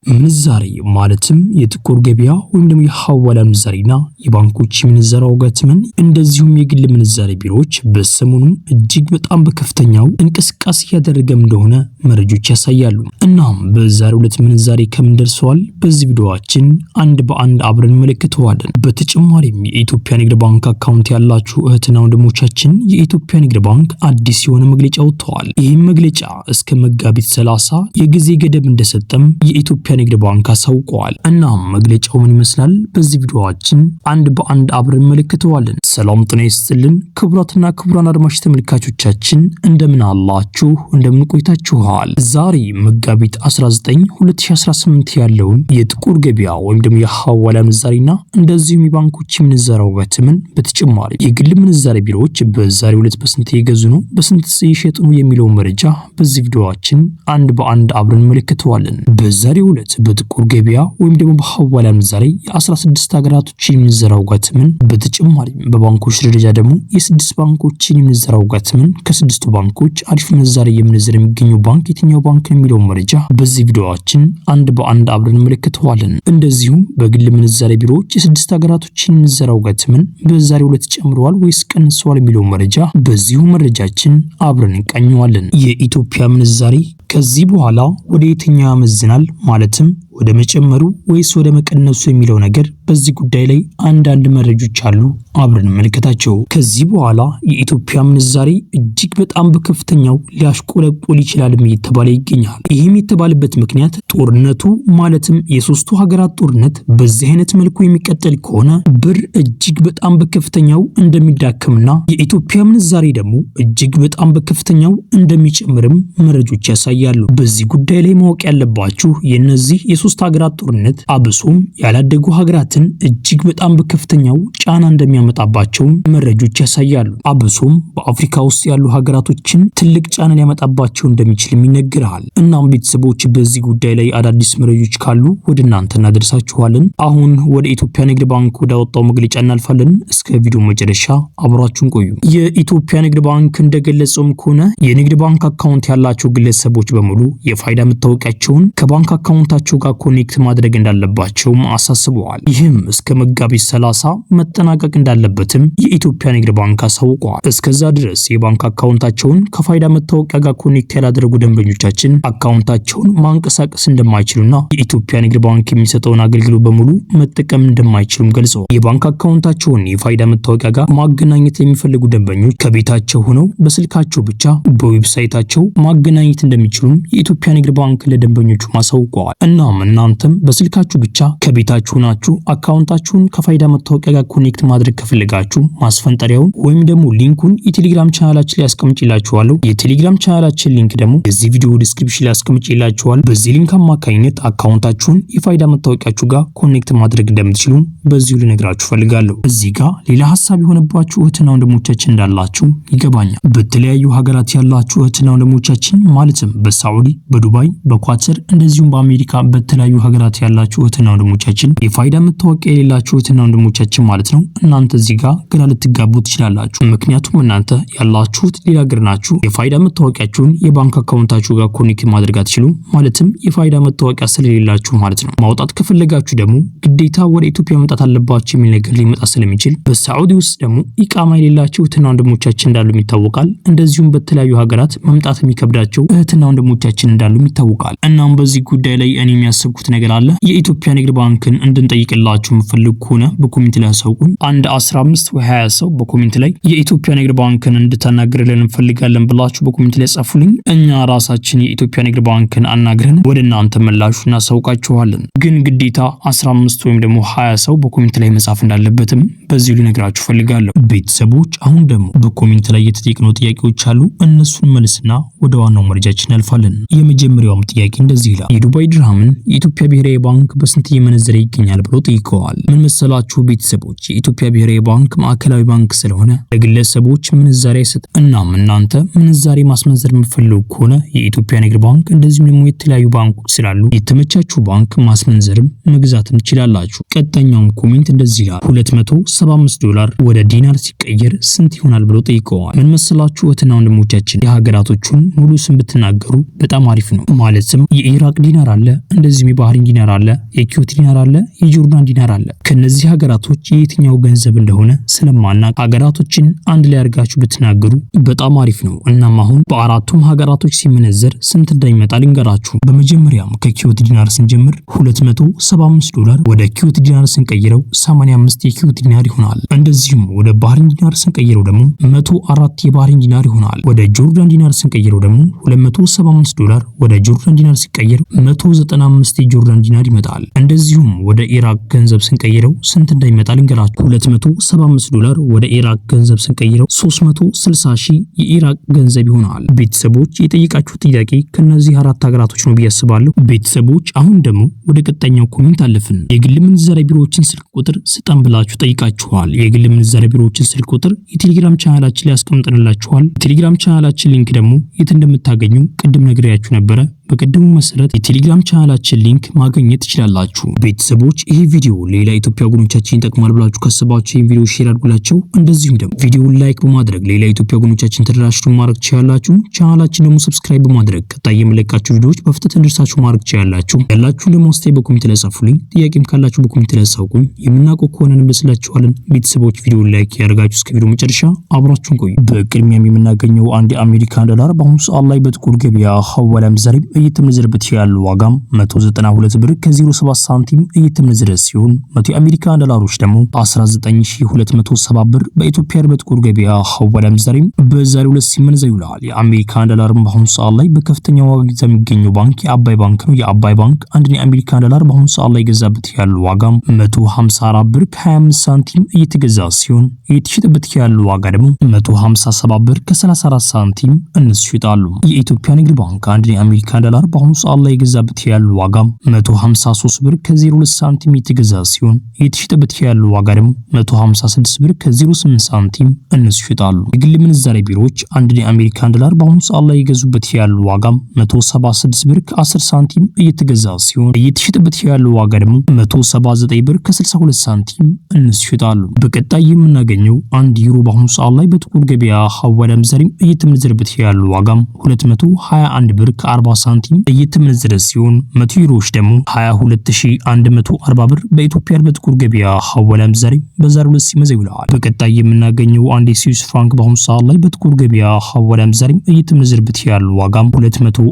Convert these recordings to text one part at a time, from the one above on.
ምንዛሬ ማለትም የጥቁር ገበያ ወይም ደግሞ የሐዋላ ምንዛሬና የባንኮች ምንዛሬ ዋጋትምን እንደዚሁም የግል ምንዛሬ ቢሮዎች በሰሞኑ እጅግ በጣም በከፍተኛው እንቅስቃሴ ያደረገም እንደሆነ መረጃዎች ያሳያሉ። እናም በዛሬው ዕለት ምንዛሬ ከምን ደርሰዋል በዚህ ቪዲዮአችን አንድ በአንድ አብረን እንመለከተዋለን። በተጨማሪም የኢትዮጵያ ንግድ ባንክ አካውንት ያላችሁ እህትና ወንድሞቻችን የኢትዮጵያ ንግድ ባንክ አዲስ የሆነ መግለጫ ወጥቷል። ይህም መግለጫ እስከ መጋቢት 30 የጊዜ ገደብ እንደሰጠም የኢትዮጵያ ንግድ ባንክ አሳውቀዋል። እናም መግለጫው ምን ይመስላል በዚህ ቪዲዮአችን አንድ በአንድ አብረን እንመለከተዋለን። ሰላም ጤና ይስጥልን ክቡራትና ክቡራን አድማጭ ተመልካቾቻችን እንደምን አላችሁ? እንደምን ቆይታችኋል? ዛሬ መጋቢት 19 2018 ያለውን የጥቁር ገበያ ወይም ደግሞ የሐዋላ ምንዛሬና እንደዚሁም የባንኮች ምንዛሬ ዋጋትምን በተጨማሪ የግል ምንዛሬ ቢሮዎች በዛሬው ዕለት በስንት እየገዙ ነው በስንት እየሸጡ ነው የሚለው መረጃ በዚህ ቪዲዮአችን አንድ በአንድ አብረን እንመለከተዋለን። በዛሬው ዕለት በጥቁር ገበያ ወይም ደግሞ በሐዋላ ምንዛሬ የ16 ሀገራቶች ምንዛሬ ዋጋትምን በተጨማሪም በባንኮች ደረጃ ደግሞ የ6 ባንኮች ምንዛሬ ዋጋትምን ከ6ቱ ባንኮች አሪፍ ምንዛሬ የምንዛሬ የሚገኘው ባንክ የትኛው ባንክ ነው የሚለው መረጃ በዚህ ቪዲዮአችን አንድ በአንድ አብረን እንመለከተዋለን። እንደዚሁም በግል ምንዛሬ ቢሮዎች የ6 ሀገራቶች ምንዛሬ ዋጋትምን በዛሬው ዕለት ጨምረዋል ወይስ ቀንሰዋል የሚለው መረጃ በዚሁ መረጃችን አብረን እንቃኘዋለን። የኢትዮጵያ ምንዛሬ ከዚህ በኋላ ወደ የትኛው ያመዝናል ማለትም ወደ መጨመሩ ወይስ ወደ መቀነሱ የሚለው ነገር በዚህ ጉዳይ ላይ አንዳንድ መረጃዎች አሉ አብረን እንመለከታቸው። ከዚህ በኋላ የኢትዮጵያ ምንዛሬ እጅግ በጣም በከፍተኛው ሊያሽቆለቆል ይችላል እየተባለ ይገኛል። ይህም የተባለበት ምክንያት ጦርነቱ ማለትም የሶስቱ ሀገራት ጦርነት በዚህ አይነት መልኩ የሚቀጥል ከሆነ ብር እጅግ በጣም በከፍተኛው እንደሚዳከምና የኢትዮጵያ ምንዛሬ ደግሞ እጅግ በጣም በከፍተኛው እንደሚጨምርም መረጃዎች ያሳያሉ። በዚህ ጉዳይ ላይ ማወቅ ያለባችሁ የነዚህ የሶስት ሀገራት ጦርነት አብሶም ያላደጉ ሀገራትን እጅግ በጣም በከፍተኛው ጫና እንደሚያመጣባቸው መረጃዎች ያሳያሉ። አብሶም በአፍሪካ ውስጥ ያሉ ሀገራቶችን ትልቅ ጫና ሊያመጣባቸው እንደሚችል ይነገራል። እናም ቤተሰቦች በዚህ ጉዳይ ላይ አዳዲስ መረጃዎች ካሉ ወደ እናንተ እናደርሳችኋለን። አሁን ወደ ኢትዮጵያ ንግድ ባንክ ወዳወጣው መግለጫ እናልፋለን። እስከ ቪዲዮ መጨረሻ አብራችሁን ቆዩ። የኢትዮጵያ ንግድ ባንክ እንደገለጸውም ከሆነ የንግድ ባንክ አካውንት ያላቸው ግለሰቦች በሙሉ የፋይዳ መታወቂያቸውን ከባንክ አካውንታቸው ጋር ኮኔክት ማድረግ እንዳለባቸው አሳስበዋል። ይህም እስከ መጋቢት 30 መጠናቀቅ እንዳለበትም የኢትዮጵያ ንግድ ባንክ አሳውቀዋል። እስከዛ ድረስ የባንክ አካውንታቸውን ከፋይዳ መታወቂያ ጋር ኮኔክት ያላደረጉ ደንበኞቻችን አካውንታቸውን ማንቀሳቀስ እንደማይችሉና የኢትዮጵያ ንግድ ባንክ የሚሰጠውን አገልግሎት በሙሉ መጠቀም እንደማይችሉም ገልጸዋል። የባንክ አካውንታቸውን የፋይዳ መታወቂያ ጋር ማገናኘት የሚፈልጉ ደንበኞች ከቤታቸው ሆነው በስልካቸው ብቻ በዌብሳይታቸው ማገናኘት እንደሚችሉም የኢትዮጵያ ንግድ ባንክ ለደንበኞቹ ማሳውቀዋል። እናም እናንተም በስልካችሁ ብቻ ከቤታችሁ ሆናችሁ አካውንታችሁን ከፋይዳ መታወቂያ ጋር ኮኔክት ማድረግ ከፈለጋችሁ ማስፈንጠሪያውን ወይም ደግሞ ሊንኩን የቴሌግራም ቻናላችን ላይ አስቀምጬላችኋለሁ። የቴሌግራም ቻናላችን ሊንክ ደግሞ የዚህ ቪዲዮ ዲስክሪፕሽን ላይ አስቀምጬላችኋለሁ። በዚህ ሊንክ አማካኝነት አካውንታችሁን የፋይዳ መታወቂያችሁ ጋር ኮኔክት ማድረግ እንደምትችሉ በዚሁ ልነግራችሁ ፈልጋለሁ። እዚህ ጋር ሌላ ሐሳብ የሆነባችሁ እህትና ወንድሞቻችን እንዳላችሁ ይገባኛል። በተለያዩ ሀገራት ያላችሁ እህትና ወንድሞቻችን ማለትም በሳዑዲ፣ በዱባይ፣ በኳተር እንደዚሁም በአሜሪካ በተለያዩ ሀገራት ያላችሁ እህትና ወንድሞቻችን የፋይዳ መታወቂያ የሌላችሁ እህትና ወንድሞቻችን ማለት ነው። እናንተ እዚህ ጋር ግራ ልትጋቡ ትችላላችሁ። ምክንያቱም እናንተ ያላችሁት ሌላ ሀገር ናችሁ። የፋይዳ መታወቂያችሁን የባንክ አካውንታችሁ ጋር ኮኔክት ማድረግ አትችሉም። ማለትም የፋይዳ መታወቂያ ስለሌላችሁ ማለት ነው። ማውጣት ከፈለጋችሁ ደግሞ ግዴታ ወደ ኢትዮጵያ መምጣት አለባችሁ የሚል ነገር ሊመጣ ስለሚችል በሳዑዲ ውስጥ ደግሞ ኢቃማ የሌላችሁ እህትና ወንድሞቻችን እንዳሉ ይታወቃል። እንደዚሁም በተለያዩ ሀገራት መምጣት የሚከብዳቸው እህትና ወንድሞቻችን እንዳሉ ይታወቃል። እናም በዚህ ጉዳይ ላይ እኔ የሚያስብኩት ነገር አለ። የኢትዮጵያ ንግድ ባንክን እንድንጠይቅላችሁ የምፈልጉ ከሆነ በኮሜንት ላይ አሳውቁን። አንድ 15 ወይ 20 ሰው በኮሜንት ላይ የኢትዮጵያ ንግድ ባንክን እንድታናግሩልን እንፈልጋለን ብላችሁ በኮሜንት ላይ ጻፉልኝ። እኛ ራሳችን የኢትዮጵያ ንግድ ባንክን አናግረን ወደ እናንተ ምላሹ እናሳውቃችኋለን። ግን ግዴታ 15 ወይም ደግሞ 20 ሰው በኮሜንት ላይ መጻፍ እንዳለበትም በዚሁ ልነግራችሁ ፈልጋለሁ። ቤተሰቦች አሁን ደግሞ በኮሜንት ላይ የተጠየቅነው ጥያቄዎች አሉ። እነሱን መልስና ወደ ዋናው መረጃችን እናልፋለን። የመጀመሪያው ጥያቄ እንደዚህ ይላል። የዱባይ ድርሃምን የኢትዮጵያ ብሔራዊ ባንክ በስንት እየመነዘረ ይገኛል ብሎ ጠይቀዋል። ምን መሰላችሁ ቤተሰቦች፣ የኢትዮጵያ ብሔራዊ ባንክ ማዕከላዊ ባንክ ስለሆነ ለግለሰቦች ምንዛሬ አይሰጥም። እናም እናንተ ምንዛሬ ማስመንዘር የምትፈልጉ ከሆነ የኢትዮጵያ ንግድ ባንክ እንደዚሁም ደግሞ የተለያዩ ባንኮች ስላሉ የተመቻችሁ ባንክ ማስመንዘርም መግዛትም ትችላላችሁ። ቀጣኛውም ኮሜንት እንደዚህ ይላል። $275 ወደ ዲናር ሲቀየር ስንት ይሆናል ብሎ ጠይቀዋል። ምን መሰላችሁ እህትና ወንድሞቻችን፣ የሀገራቶቹን ሙሉ ስም ብትናገሩ በጣም አሪፍ ነው። ማለትም የኢራቅ ዲናር አለ፣ እንደዚህ እንደዚሁም የባህሪን ዲናር አለ፣ የኩዌት ዲናር አለ፣ የጆርዳን ዲናር አለ። ከነዚህ ሀገራቶች የትኛው ገንዘብ እንደሆነ ስለማናቅ ሀገራቶችን አንድ ላይ አድርጋችሁ ብትናገሩ በጣም አሪፍ ነው። እናም አሁን በአራቱም ሀገራቶች ሲመነዘር ስንት እንደሚመጣ ልንገራችሁ። በመጀመሪያም ከኩዌት ዲናር ስንጀምር $275 ወደ ኩዌት ዲናር ስንቀይረው 85 የኩዌት ዲናር ይሆናል። እንደዚሁም ወደ ባህሪን ዲናር ስንቀይረው ደግሞ 104 የባህሪን ዲናር ይሆናል። ወደ ጆርዳን ዲናር ስንቀይረው ደግሞ $275 ወደ ጆርዳን ዲናር ሲቀየር 195 የጆርዳን ዲናር ይመጣል። እንደዚሁም ወደ ኢራቅ ገንዘብ ስንቀይረው ስንት እንደሚመጣ ልንገራችሁ። $275 ወደ ኢራቅ ገንዘብ ስንቀይረው 360 ሺህ የኢራቅ ገንዘብ ይሆናል። ቤተሰቦች የጠየቃችሁ ጥያቄ ከነዚህ አራት ሀገራቶች ነው ብዬ አስባለሁ። ቤተሰቦች አሁን ደግሞ ወደ ቀጣኛው ኮሜንት አለፍን። የግል ምንዛሬ ቢሮዎችን ስልክ ቁጥር ስጠን ብላችሁ ጠይቃችኋል። የግል ምንዛሬ ቢሮዎችን ስልክ ቁጥር የቴሌግራም ቻናላችን ላይ አስቀምጠንላችኋል። የቴሌግራም ቻናላችን ሊንክ ደግሞ የት እንደምታገኙ ቅድም ነግሬያችሁ ነበረ። በቀደሙ መሰረት የቴሌግራም ቻናላችን ሊንክ ማግኘት ትችላላችሁ። ቤተሰቦች ይሄ ቪዲዮ ሌላ ኢትዮጵያ ወገኖቻችን ይጠቅማል ብላችሁ ካሰባችሁ ይሄን ቪዲዮ ሼር አድርጉላቸው። እንደዚሁም ደግሞ ቪዲዮውን ላይክ በማድረግ ሌላ ኢትዮጵያ ወገኖቻችን ተደራሽ ማድረግ ትችላላችሁ። ቻናላችን ደግሞ ሰብስክራይብ በማድረግ ቀጣይ የምለቃችሁ ቪዲዮዎች በፍጥነት እንድትደርሳችሁ ማድረግ ትችላላችሁ። ያላችሁን ደግሞ አስተያየት በኮሜንት ላይ ጻፉልኝ። ጥያቄም ካላችሁ በኮሜንት ላይ አሳውቁኝ። የምናውቀው ከሆነ እንመስላችኋለን። ቤተሰቦች ቪዲዮውን ላይክ ያደርጋችሁ እስከ ቪዲዮ መጨረሻ አብራችሁን ቆዩ። በቅድሚያም የምናገኘው አንድ የአሜሪካን ዶላር በአሁኑ ሰዓት ላይ በጥቁር ገበያ ሐዋላ ምንዛሬ እየተመነዘረበት ያለው ዋጋም 192 ብር ከ07 ሳንቲም እየተመነዘረ ሲሆን 100 የአሜሪካን ዶላሮች ደግሞ 19270 ብር በኢትዮጵያ በጥቁር ገበያ ሐዋላ ምንዛሬ በዛሬው ዕለት ሲመነዘር ይውላል። የአሜሪካን ዶላርም በአሁኑ ሰዓት ላይ በከፍተኛ ዋጋ የሚገኘው ባንክ የአባይ ባንክ ነው። የአባይ ባንክ አንድ የአሜሪካን ዶላር በአሁኑ ሰዓት ላይ ገዛበት ያለው ዋጋም 154 ብር ከ25 ሳንቲም እየተገዛ ሲሆን እየተሸጠበት ያለው ዋጋ ደግሞ 157 ብር ከ34 ሳንቲም እነሱ ይሸጣሉ። የኢትዮጵያ ንግድ ባንክ አንድ የአሜሪካን ዶላር በአሁኑ ሰዓት ላይ የገዛበት ያለው ዋጋ 153 ብር ከ02 ሳንቲም እየተገዛ ሲሆን እየተሸጠበት ያለው ዋጋ ደግሞ 156 ብር ከ08 ሳንቲም እነሱ ይሸጣሉ። የግል ምንዛሬ ቢሮዎች አንድ የአሜሪካን ዶላር በአሁኑ ሰዓት ላይ የገዙበት ያለው ዋጋ 176 ብር ከ10 ሳንቲም እየተገዛ ሲሆን እየተሸጠበት ያለው ዋጋ ደግሞ 179 ብር ከ62 ሳንቲም እነሱ ይሸጣሉ። በቀጣይ የምናገኘው አንድ ዩሮ በአሁኑ ሰዓት ላይ በጥቁር ገበያ ሐዋላ ምንዛሬ እየተመነዘረበት ያለው ዋጋ 221 ብር ከ40 ሳንቲም እየተመነዘረ ሲሆን 100 ዩሮዎች ደግሞ 22140 ብር በኢትዮጵያ በጥቁር ገበያ ሐዋላ ምንዛሬ በዛሬው ዕለት ሲመነዘር ይውላል። በቀጣይ የምናገኘው አንድ የስዊስ ፍራንክ በአሁኑ ሰዓት ላይ በጥቁር ገበያ ሐዋላ ምንዛሬ እየተመነዘረበት ያለው ዋጋ 240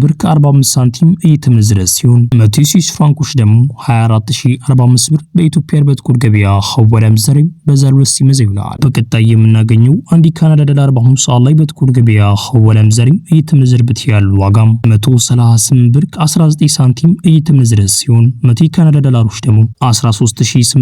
ብር ከ45 ሳንቲም እየተመነዘረ ሲሆን 100 የስዊስ ፍራንኮች ደግሞ 24045 ብር በኢትዮጵያ በጥቁር ገበያ ሐዋላ ምንዛሬ በዛሬው ዕለት ሲመነዘር ይውላል። በቀጣይ የምናገኘው አንድ የካናዳ ዶላር በአሁኑ ሰዓት ላይ በጥቁር ገበያ ሐዋላ ምንዛሬ እየተመነዘረበት ያለው ዋጋ 138 ብር ከ19 ሳንቲም እየተመነዘረ ሲሆን 100 የካናዳ ዶላሮች ደግሞ 13819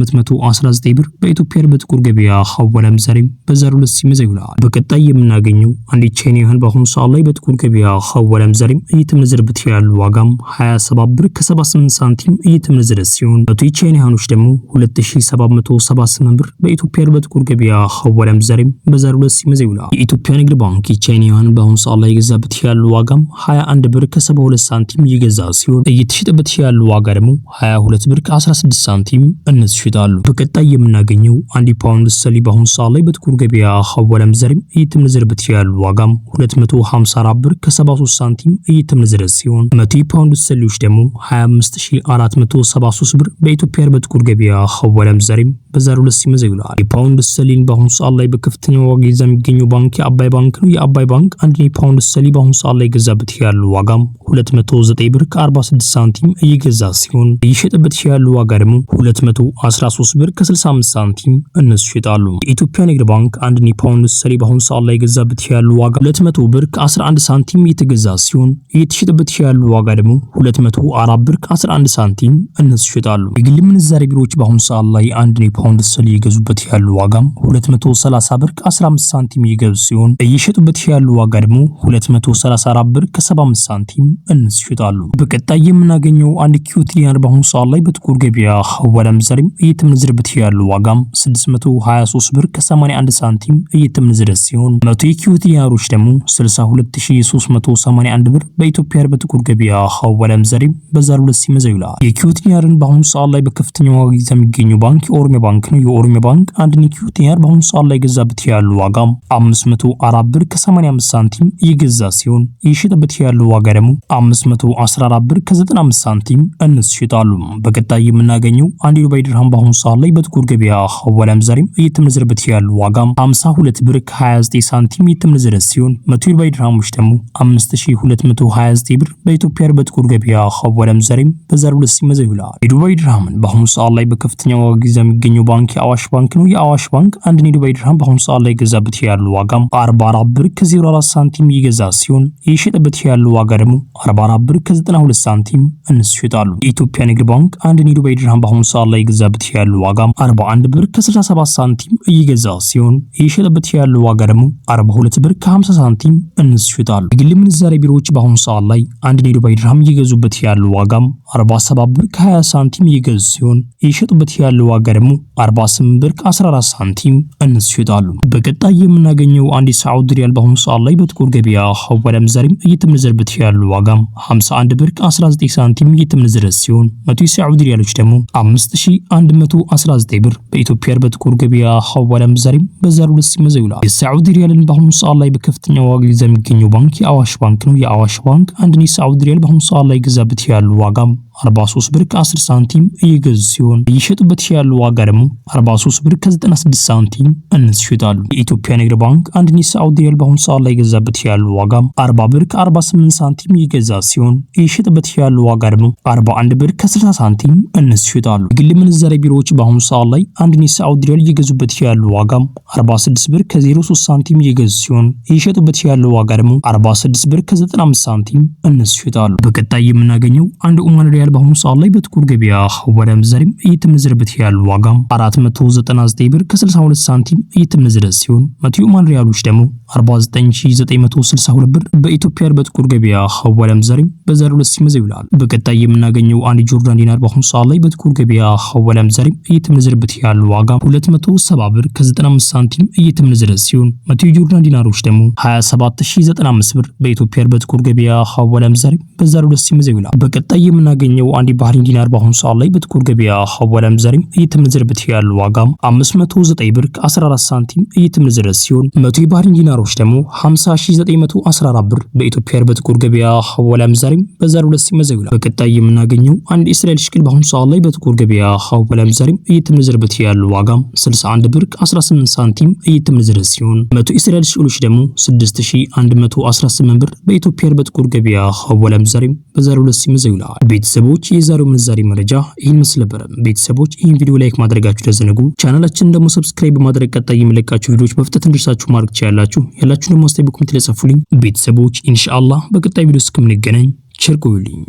ብር በኢትዮጵያ በጥቁር ገበያ ሐዋላ ምንዛሬ በዛሬው ዕለት ሲመነዘር ይውላል። በቀጣይ የምናገኘው አንድ ቻይና ዩዋን በአሁኑ ሰዓት ላይ በጥቁር ገበያ ሐዋላ ምንዛሬ እየተመነዘረበት ያለው ዋጋም 27 ብር ከ78 ሳንቲም እየተመነዘረ ሲሆን 100 የቻይና ዩዋኖች ደግሞ 2778 ብር በኢትዮጵያ በጥቁር ገበያ ሐዋላ ምንዛሬ በዛሬው ዕለት ሲመነዘር ይውላል። የኢትዮጵያ ንግድ ባንክ የቻይና ዩዋን በአሁኑ ሰዓት ላይ የገዛበት ያለው ዋጋም 21 ብር ከ72 ሳንቲም እየገዛ ሲሆን እየተሸጠበት ያለው ዋጋ ደግሞ 22 ብር ከ16 ሳንቲም እነሱ ይሸጣሉ። በቀጣይ የምናገኘው አንድ ፓውንድ ስተርሊንግ በአሁኑ ሰዓት ላይ በጥቁር ገበያ ሐዋላ ምንዛሬ እየተመነዘረበት ያለው ዋጋም 254 ብር ከ73 ሳንቲም እየተመነዘረ ሲሆን 100 ፓውንድ ስተርሊንጎች ደግሞ 25473 ብር በኢትዮጵያ በጥቁር ገበያ ሐዋላ ምንዛሬ በዛሬው ዕለት ሲመነዘር ይውላል። የፓውንድ ስተርሊንግ በአሁኑ ሰዓት ላይ በከፍተኛ ዋጋ ይዛ የሚገኘው ባንክ የአባይ ባንክ ነው። የአባይ ባንክ አንድ ፓውንድ ስተርሊንግ በአሁኑ ሰዓት ላይ ገዛበት ያለው ዋጋም 209 ብር ከ46 ሳንቲም እየገዛ ሲሆን እየሸጠበት ያለው ዋጋ ደግሞ 213 ብር ከ65 ሳንቲም እነሱ ይሸጣሉ። የኢትዮጵያ ንግድ ባንክ አንድ ፓውንድ ስተርሊንግ በአሁኑ ሰዓት ላይ ገዛበት ያለው ዋጋ 200 ብር ከ11 ሳንቲም እየተገዛ ሲሆን እየተሸጠበት ያለው ዋጋ ደግሞ 204 ብር ከ11 ሳንቲም እነሱ ይሸጣሉ። የግል ምንዛሬ ቢሮዎች በአሁኑ ሰዓት ላይ አንድ ፓውንድ ስተርሊንግ እየገዙበት ያለው ዋጋም 230 ብር ከ15 ሳንቲም እየገዙ ሲሆን እየሸጡበት ያለው ዋጋ ደግሞ 234 ብር ከ75 ሳንቲም እነሱ ይሸጣሉ። በቀጣይ የምናገኘው አንድ ኩዌት ዲናር በአሁኑ ሰዓት ላይ በጥቁር ገበያ ሐዋላ ምንዛሬ እየተመነዘረበት ያለው ዋጋም 623 ብር ከ81 ሳንቲም እየተመነዘረ ሲሆን 100 የኩዌት ዲናሮች ደግሞ 62381 ብር በኢትዮጵያ በጥቁር ገበያ ሐዋላ ምንዛሬ በዛሬው ዕለት ሲመነዘር ይውላል። የኩዌት ዲናርን በአሁኑ ሰዓት ላይ በከፍተኛ ዋጋ ይዞ የሚገኘው ባንክ የኦሮሚያ ባንክ ነው። የኦሮሚያ ባንክ አንድ የኩዌት ዲናር በአሁኑ ሰዓት ላይ ገዛበት ያለው ዋጋም 504 ብር ከ85 ሳንቲም እየገዛ ሲሆን እየሸጠበት ያለው ዋጋ ደግሞ ደግሞ 514 ብር ከ95 ሳንቲም እንስ ይሸጣሉ። በቀጣይ የምናገኘው አንድ የዱባይ ድርሃም በአሁኑ ሰዓት ላይ በጥቁር ገበያ ሐዋላ ምንዛሬም እየተመነዘረበት ያለው ዋጋም 52 ብር ከ29 ሳንቲም እየተመነዘረ ሲሆን 100 የዱባይ ድርሃሞች ደግሞ 5229 ብር በኢትዮጵያ በጥቁር ገበያ ሐዋላ ምንዛሬም በዛሬው ዕለት ሲመነዘር ይውላል። የዱባይ ድርሃምን በአሁኑ ሰዓት ላይ በከፍተኛ ዋጋ ይዞ የሚገኘው ባንክ የአዋሽ ባንክ ነው። የአዋሽ ባንክ አንድ የዱባይ ድርሃም በአሁኑ ሰዓት ላይ ገዛበት ያለው ዋጋም 44 ብር ከ04 ሳንቲም ይገዛ ሲሆን የሸጠበት ያለው ዋጋ ደግሞ 44 ብር ከ92 ሳንቲም እንስ ይሸጣሉ። የኢትዮጵያ ንግድ ባንክ አንድ የዱባይ ድርሃም በአሁኑ ሰዓት ላይ ገዛበት ያለው ዋጋም 41 ብር ከ67 ሳንቲም ይገዛ ሲሆን የሸጠበት ያለው ዋጋ ደግሞ 42 ብር ከ50 ሳንቲም እንስ ይሸጣሉ። የግል ምንዛሬ ቢሮዎች በአሁኑ ሰዓት ላይ አንድ የዱባይ ድርሃም እየገዙበት ያለው ዋጋም 47 ብር ከ20 ሳንቲም ይገዙ ሲሆን የሸጡበት ያለው ዋጋ ደግሞ 48 ብር ከ14 ሳንቲም እንስ ይሸጣሉ። በቀጣይ የምናገኘው አንድ የሳዑዲ ሪያል በአሁኑ ሰዓት ላይ በጥቁር ገበያ ሐዋላ ምንዛሬም እየተመነዘረበት ያለው ዋጋም 51 ብር ከ19 ሳንቲም እየተመነዘረ ሲሆን 100 የሳዑዲ ሪያሎች ደግሞ 5119 ብር በኢትዮጵያ በጥቁር ገበያ ሐዋላ ምንዛሬም በዛሬው ዕለት ሲመነዘር ይውላል። የሳዑዲ ሪያልን በአሁኑ ሰዓት ላይ በከፍተኛ ዋጋ ይዞ የሚገኘው ባንክ የአዋሽ ባንክ ነው። የአዋሽ ባንክ አንድ የሳዑዲ ሪያል በአሁኑ ሰዓት ላይ ገዛበት ያለው ዋጋም 43 ብር ከ10 ሳንቲም እየገዙ ሲሆን እየሸጡበት ያለው ዋጋ ደግሞ 43 ብር ከ96 ሳንቲም እንስ ይሸጣሉ። የኢትዮጵያ ንግድ ባንክ አንድ የሳዑዲ ሪያል በአሁኑ ሰዓት ላይ ገዛበት ያለው ዋጋም 40 ብር ከ48 ሳንቲም እየገዛ ሲሆን እየሸጡበት ያለው ዋጋ ደግሞ 41 ብር ከ60 ሳንቲም እንስ ይሸጣሉ። የግል ምንዛሬ ቢሮዎች በአሁኑ ሰዓት ላይ አንድ የሳዑዲ ሪያል እየገዙበት ያለው ዋጋም 46 ብር ከ03 ሳንቲም እየገዙ ሲሆን እየሸጡበት ያለው ዋጋ ደግሞ 46 ብር ከ95 ሳንቲም እንስ ይሸጣሉ። በቀጣይ የምናገኘው አንድ ኦማን ሪያል በአሁኑ ሰዓት ላይ በጥቁር ገበያ ሐዋላ ምንዛሬም እየተመነዘረበት ያለው ዋጋም 499 ብር ከ62 ሳንቲም እየተመነዘረ ሲሆን 100 ኦማን ሪያሎች ደግሞ 49962 ብር በኢትዮጵያ በጥቁር ገበያ ሐዋላ ምንዛሬም በዛሬው ዕለት ሲመነዘር ይውላል። በቀጣይ የምናገኘው አንድ ጆርዳን ዲናር በአሁኑ ሰዓት ላይ በጥቁር ገበያ ሐዋላ ምንዛሬም እየተመነዘረበት ያለው ዋጋም 270 ብር ከ95 ሳንቲም እየተመነዘረ ሲሆን 100 የጆርዳን ዲናሮች ደግሞ 27095 ብር በኢትዮጵያ በጥቁር ገበያ ሐዋላ ምንዛሬም በዛሬው ዕለት ሲመነዘር ይውላል። በቀጣይ የምናገኘው አንድ ባህሪን ዲናር በአሁኑ ሰዓት ላይ በጥቁር ገበያ ሐዋላ ምንዛሬም እየተመነዘረበት ያለው ዋጋም 509 ብር ከ14 ሳንቲም እየተመነዘረ ሲሆን 100 የባህሪን ዲናሮች ደግሞ 50914 ብር በኢትዮጵያ በጥቁር ገበያ ሐዋላ ምንዛሬም በዛሬው ዕለት ሲመነዘር ይውላል። በቀጣይ የምናገኘው አንድ እስራኤል ሽቅል በአሁኑ ሰዓት ላይ በጥቁር ገበያ ሐዋላ ምንዛሬም እየተመነዘረበት ያለው ዋጋም 61 ብር ከ18 ሳንቲም እየተመነዘረ ሲሆን 100 እስራኤል ሽቅሎች ደግሞ 6118 ብር በኢትዮጵያ በጥቁር ገበያ ሐዋላ ምንዛሬም በዛሬው ዕለት ሲመነዘር ይውላል። ቤተሰቦች የዛሬው ምንዛሬ መረጃ ይህን መስል ነበር። ቤተሰቦች ይህን ቪዲዮ ላይክ ማድረጋችሁ ተዘነጉ። ቻናላችንን ደግሞ ሰብስክራይብ በማድረግ ቀጣይ የሚለቃችሁ ቪዲዮዎች በፍጥነት እንዲደርሳችሁ ማድረግ ትችላላችሁ። ያላችሁን ደግሞ አስተያየት በኮሜንት ላይ ጻፉልኝ። ቤተሰቦች ኢንሻአላህ በቀጣይ ቪዲዮ እስከምንገናኝ ቸር ቆዩልኝ።